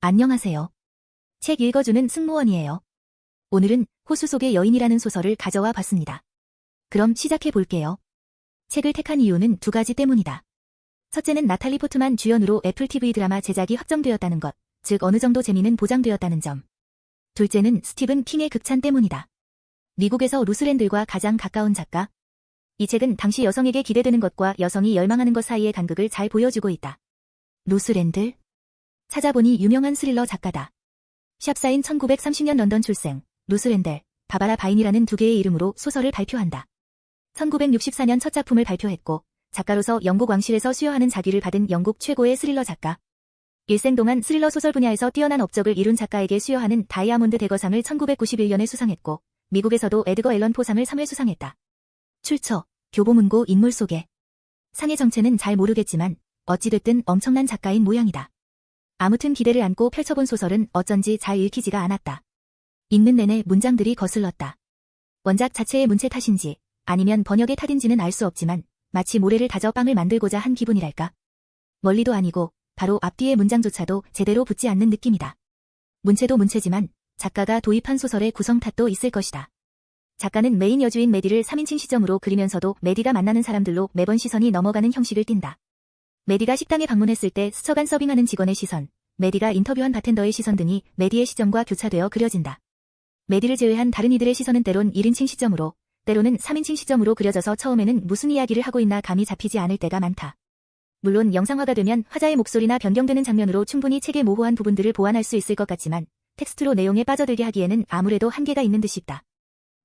안녕하세요. 책 읽어주는 승무원이에요. 오늘은 호수 속의 여인이라는 소설을 가져와 봤습니다. 그럼 시작해 볼게요. 책을 택한 이유는 두 가지 때문이다. 첫째는 나탈리 포트만 주연으로 애플 TV 드라마 제작이 확정되었다는 것, 즉 어느 정도 재미는 보장되었다는 점. 둘째는 스티븐 킹의 극찬 때문이다. 미국에서 루스랜들과 가장 가까운 작가. 이 책은 당시 여성에게 기대되는 것과 여성이 열망하는 것 사이의 간극을 잘 보여주고 있다. 루스랜들? 찾아보니 유명한 스릴러 작가다. 샵사인 1930년 런던 출생, 루스랜델, 바바라 바인이라는 두 개의 이름으로 소설을 발표한다. 1964년 첫 작품을 발표했고, 작가로서 영국 왕실에서 수여하는 자귀를 받은 영국 최고의 스릴러 작가. 일생 동안 스릴러 소설 분야에서 뛰어난 업적을 이룬 작가에게 수여하는 다이아몬드 대거상을 1991년에 수상했고, 미국에서도 에드거 앨런 포상을 3회 수상했다. 출처, 교보문고 인물 소개. 상의 정체는 잘 모르겠지만, 어찌됐든 엄청난 작가인 모양이다. 아무튼 기대를 안고 펼쳐본 소설은 어쩐지 잘 읽히지가 않았다. 읽는 내내 문장들이 거슬렀다. 원작 자체의 문체 탓인지 아니면 번역의 탓인지는 알 수 없지만 마치 모래를 다져 빵을 만들고자 한 기분이랄까. 멀리도 아니고 바로 앞뒤의 문장조차도 제대로 붙지 않는 느낌이다. 문체도 문체지만 작가가 도입한 소설의 구성 탓도 있을 것이다. 작가는 메인 여주인 메디를 3인칭 시점으로 그리면서도 메디가 만나는 사람들로 매번 시선이 넘어가는 형식을 띈다. 메디가 식당에 방문했을 때 스쳐간 서빙하는 직원의 시선, 메디가 인터뷰한 바텐더의 시선 등이 메디의 시점과 교차되어 그려진다. 메디를 제외한 다른 이들의 시선은 때론 1인칭 시점으로, 때로는 3인칭 시점으로 그려져서 처음에는 무슨 이야기를 하고 있나 감이 잡히지 않을 때가 많다. 물론 영상화가 되면 화자의 목소리나 변경되는 장면으로 충분히 책의 모호한 부분들을 보완할 수 있을 것 같지만 텍스트로 내용에 빠져들게 하기에는 아무래도 한계가 있는 듯 싶다.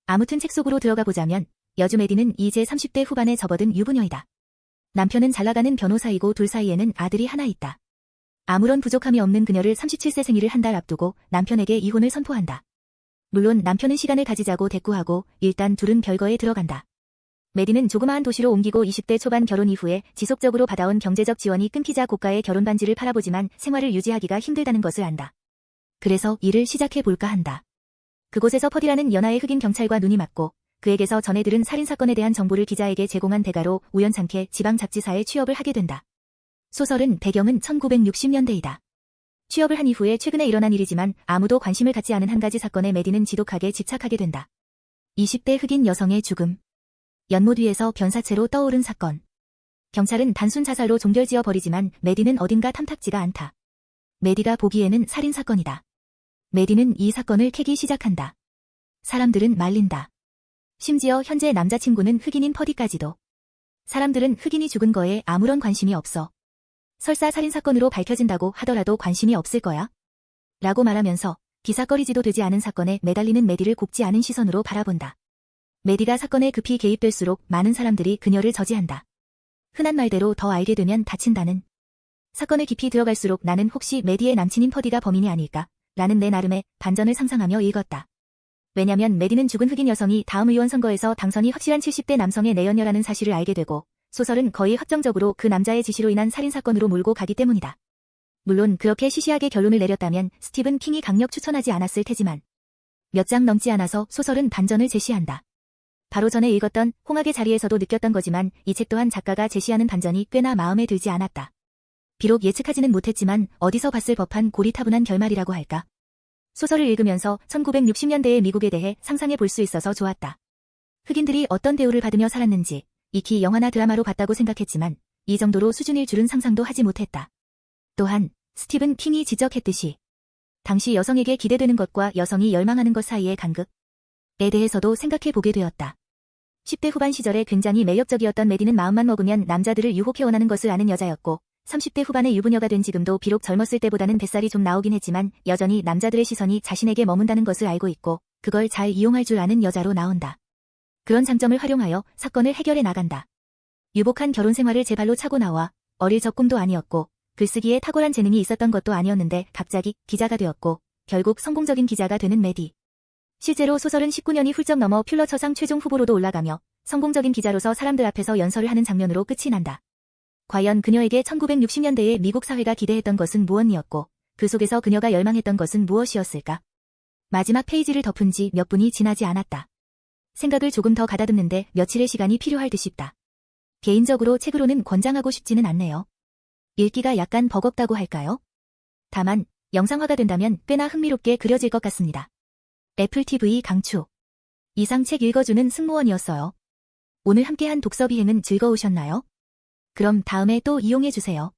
아무튼 책 속으로 들어가 보자면 여주 메디는 이제 30대 후반에 접어든 유부녀이다. 남편은 잘나가는 변호사이고 둘 사이에는 아들이 하나 있다. 아무런 부족함이 없는 그녀를 37세 생일을 한 달 앞두고 남편에게 이혼을 선포한다. 물론 남편은 시간을 가지자고 대꾸하고 일단 둘은 별거에 들어간다. 메디는 조그마한 도시로 옮기고 20대 초반 결혼 이후에 지속적으로 받아온 경제적 지원이 끊기자 고가의 결혼 반지를 팔아보지만 생활을 유지하기가 힘들다는 것을 안다. 그래서 일을 시작해볼까 한다. 그곳에서 퍼디라는 연하의 흑인 경찰과 눈이 맞고 그에게서 전해 들은 살인사건에 대한 정보를 기자에게 제공한 대가로 우연찮게 지방잡지사에 취업을 하게 된다. 소설은 배경은 1960년대이다. 취업을 한 이후에 최근에 일어난 일이지만 아무도 관심을 갖지 않은 한 가지 사건에 메디는 지독하게 집착하게 된다. 20대 흑인 여성의 죽음. 연못 위에서 변사체로 떠오른 사건. 경찰은 단순 자살로 종결지어 버리지만 메디는 어딘가 탐탁지가 않다. 메디가 보기에는 살인사건이다. 메디는 이 사건을 캐기 시작한다. 사람들은 말린다. 심지어 현재 남자친구는 흑인인 퍼디까지도. 사람들은 흑인이 죽은 거에 아무런 관심이 없어. 설사 살인사건으로 밝혀진다고 하더라도 관심이 없을 거야. 라고 말하면서 기사거리지도 되지 않은 사건에 매달리는 메디를 곱지 않은 시선으로 바라본다. 메디가 사건에 급히 개입될수록 많은 사람들이 그녀를 저지한다. 흔한 말대로 더 알게 되면 다친다는. 사건에 깊이 들어갈수록 나는 혹시 메디의 남친인 퍼디가 범인이 아닐까? 라는 내 나름의 반전을 상상하며 읽었다. 왜냐면 메디는 죽은 흑인 여성이 다음 의원 선거에서 당선이 확실한 70대 남성의 내연녀라는 사실을 알게 되고 소설은 거의 확정적으로 그 남자의 지시로 인한 살인사건으로 몰고 가기 때문이다. 물론 그렇게 시시하게 결론을 내렸다면 스티븐 킹이 강력 추천하지 않았을 테지만 몇 장 넘지 않아서 소설은 반전을 제시한다. 바로 전에 읽었던 홍학의 자리에서도 느꼈던 거지만 이 책 또한 작가가 제시하는 반전이 꽤나 마음에 들지 않았다. 비록 예측하지는 못했지만 어디서 봤을 법한 고리타분한 결말이라고 할까. 소설을 읽으면서 1960년대의 미국에 대해 상상해 볼 수 있어서 좋았다. 흑인들이 어떤 대우를 받으며 살았는지 익히 영화나 드라마로 봤다고 생각했지만 이 정도로 수준일 줄은 상상도 하지 못했다. 또한 스티븐 킹이 지적했듯이 당시 여성에게 기대되는 것과 여성이 열망하는 것 사이의 간극에 대해서도 생각해 보게 되었다. 10대 후반 시절에 굉장히 매력적이었던 메디는 마음만 먹으면 남자들을 유혹해 원하는 것을 아는 여자였고 30대 후반의 유부녀가 된 지금도 비록 젊었을 때보다는 뱃살이 좀 나오긴 했지만 여전히 남자들의 시선이 자신에게 머문다는 것을 알고 있고 그걸 잘 이용할 줄 아는 여자로 나온다. 그런 장점을 활용하여 사건을 해결해 나간다. 유복한 결혼 생활을 제 발로 차고 나와 어릴 적 꿈도 아니었고 글쓰기에 탁월한 재능이 있었던 것도 아니었는데 갑자기 기자가 되었고 결국 성공적인 기자가 되는 메디. 실제로 소설은 19년이 훌쩍 넘어 퓰러처상 최종 후보로도 올라가며 성공적인 기자로서 사람들 앞에서 연설을 하는 장면으로 끝이 난다. 과연 그녀에게 1960년대의 미국 사회가 기대했던 것은 무엇이었고 그 속에서 그녀가 열망했던 것은 무엇이었을까? 마지막 페이지를 덮은 지 몇 분이 지나지 않았다. 생각을 조금 더 가다듬는데 며칠의 시간이 필요할 듯 싶다. 개인적으로 책으로는 권장하고 싶지는 않네요. 읽기가 약간 버겁다고 할까요? 다만 영상화가 된다면 꽤나 흥미롭게 그려질 것 같습니다. 애플TV 강추. 이상 책 읽어주는 승무원이었어요. 오늘 함께한 독서 비행은 즐거우셨나요? 그럼 다음에 또 이용해주세요.